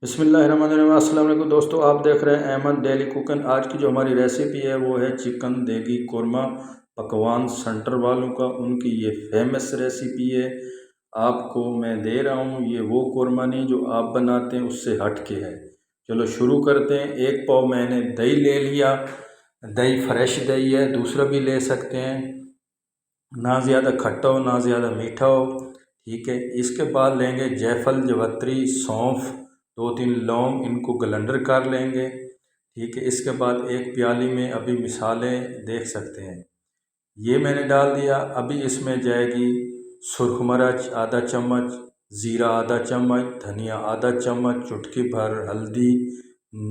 बिस्मिल्लाहिर्रहमानिर्रहीम। अस्सलाम वालेकुम दोस्तों, आप देख रहे हैं अहमद डेली कुकिंग। आज की जो हमारी रेसिपी है वो है चिकन देगी कोरमा। पकवान सेंटर वालों का उनकी ये फेमस रेसिपी है। आपको मैं दे रहा हूँ, ये वो कोरमा नहीं जो आप बनाते हैं, उससे हट के है। चलो शुरू करते हैं। एक पाव मैंने दही ले लिया। दही फ्रेश दही है, दूसरा भी ले सकते हैं। ना ज़्यादा खट्टा हो ना ज़्यादा मीठा हो, ठीक है। इसके बाद लेंगे जायफल, जवत्री, सौंफ, 2-3 लौंग, इनको ग्राइंडर कर लेंगे, ठीक है। इसके बाद एक प्याली में अभी मिसाले देख सकते हैं, ये मैंने डाल दिया। अभी इसमें जाएगी सुरख मिर्च आधा चम्मच, ज़ीरा आधा चम्मच, धनिया आधा चम्मच, चुटकी भर हल्दी,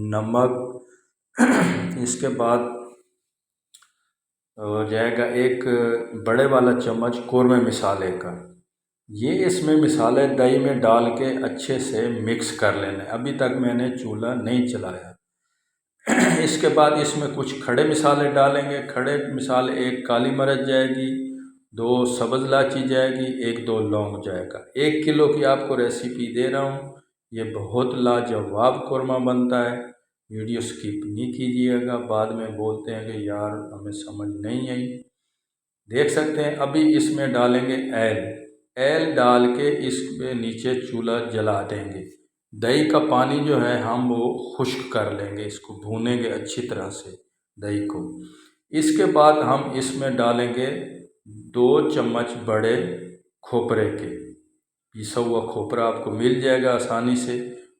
नमक। इसके बाद हो जाएगा एक बड़े वाला चम्मच कौरमे मिसाले का। ये इसमें मिसाले दही में डाल के अच्छे से मिक्स कर लेना है। अभी तक मैंने चूल्हा नहीं चलाया। इसके बाद इसमें कुछ खड़े मिसाले डालेंगे। खड़े मिसाले, एक काली मिर्च जाएगी, 2 सब्ज़ इलायची जाएगी, 1-2 लौंग जाएगा। 1 किलो की आपको रेसिपी दे रहा हूँ। ये बहुत लाजवाब कौरमा बनता है। वीडियो स्किप नहीं कीजिएगा, बाद में बोलते हैं कि यार हमें समझ नहीं आई। देख सकते हैं। अभी इसमें डालेंगे एल डाल के इसमें नीचे चूल्हा जला देंगे। दही का पानी जो है हम वो खुश्क कर लेंगे, इसको भूनेंगे अच्छी तरह से दही को। इसके बाद हम इसमें डालेंगे 2 चम्मच बड़े खोपरे के। पिसा हुआ खोपरा आपको मिल जाएगा आसानी से,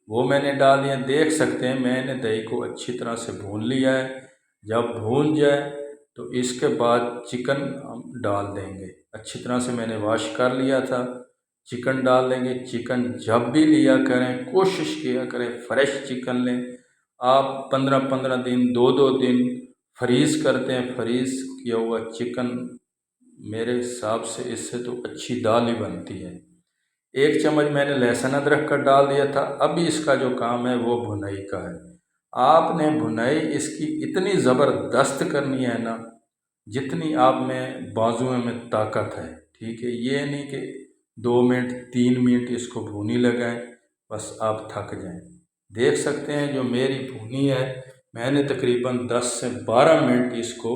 वो मैंने डाल दिया। देख सकते हैं मैंने दही को अच्छी तरह से भून लिया है। जब भून जाए तो इसके बाद चिकन हम डाल देंगे। अच्छी तरह से मैंने वॉश कर लिया था। चिकन डाल देंगे। चिकन जब भी लिया करें कोशिश किया करें फ्रेश चिकन लें। आप 15-15 दिन 2-2 दिन फ्रीज़ करते हैं, फ्रीज़ किया हुआ चिकन मेरे हिसाब से इससे तो अच्छी दाल ही बनती है। 1 चम्मच मैंने लहसुन अदरक का डाल दिया था। अभी इसका जो काम है वो भुनाई का है। आपने भुनाई इसकी इतनी ज़बरदस्त करनी है ना, जितनी आप में बाजुओं में ताकत है, ठीक है। ये नहीं कि 2 मिनट 3 मिनट इसको भूनी लगाएं बस आप थक जाएं। देख सकते हैं जो मेरी भुनी है, मैंने तकरीबन 10 से 12 मिनट इसको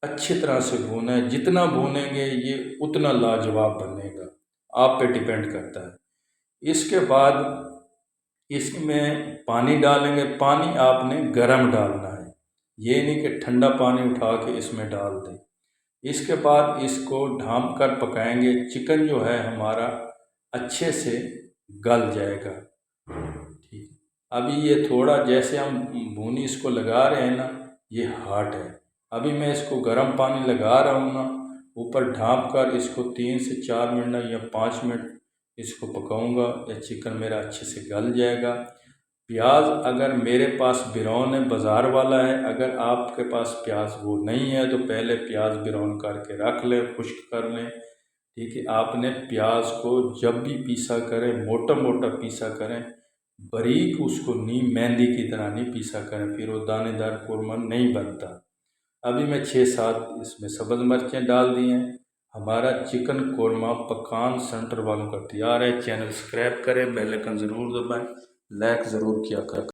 अच्छी तरह से भूना है। जितना भूनेंगे ये उतना लाजवाब बनेगा, आप पे डिपेंड करता है। इसके बाद इसमें पानी डालेंगे। पानी आपने गर्म डालना है, ये नहीं कि ठंडा पानी उठा के इसमें डाल दें। इसके बाद इसको ढाँप कर पकाएंगे। चिकन जो है हमारा अच्छे से गल जाएगा, ठीक। अभी ये थोड़ा जैसे हम भूनी इसको लगा रहे हैं ना, ये हार्ड है। अभी मैं इसको गर्म पानी लगा रहा हूँ ना, ऊपर ढाँप कर इसको 3 से 4 मिनट या 5 मिनट इसको पकाऊंगा। या चिकन मेरा अच्छे से गल जाएगा। प्याज अगर मेरे पास बिरौन है, बाज़ार वाला है, अगर आपके पास प्याज वो नहीं है तो पहले प्याज बिरौन करके रख लें, खुश्क कर लें, ठीक है। आपने प्याज को जब भी पीसा करें मोटा मोटा पीसा करें, बारीक उसको नहीं, मेहंदी की तरह नहीं पीसा करें, फिर वो दानेदार कौरमा नहीं बनता। अभी मैं 6-7 इसमें सब्ज़ मिर्चें डाल दी हैं। हमारा चिकन कौरमा पकान सेंटर वालों का तैयार है। चैनल सब्सक्राइब करें, बेल आइकन ज़रूर दबाएं, लाइक ज़रूर किया करें।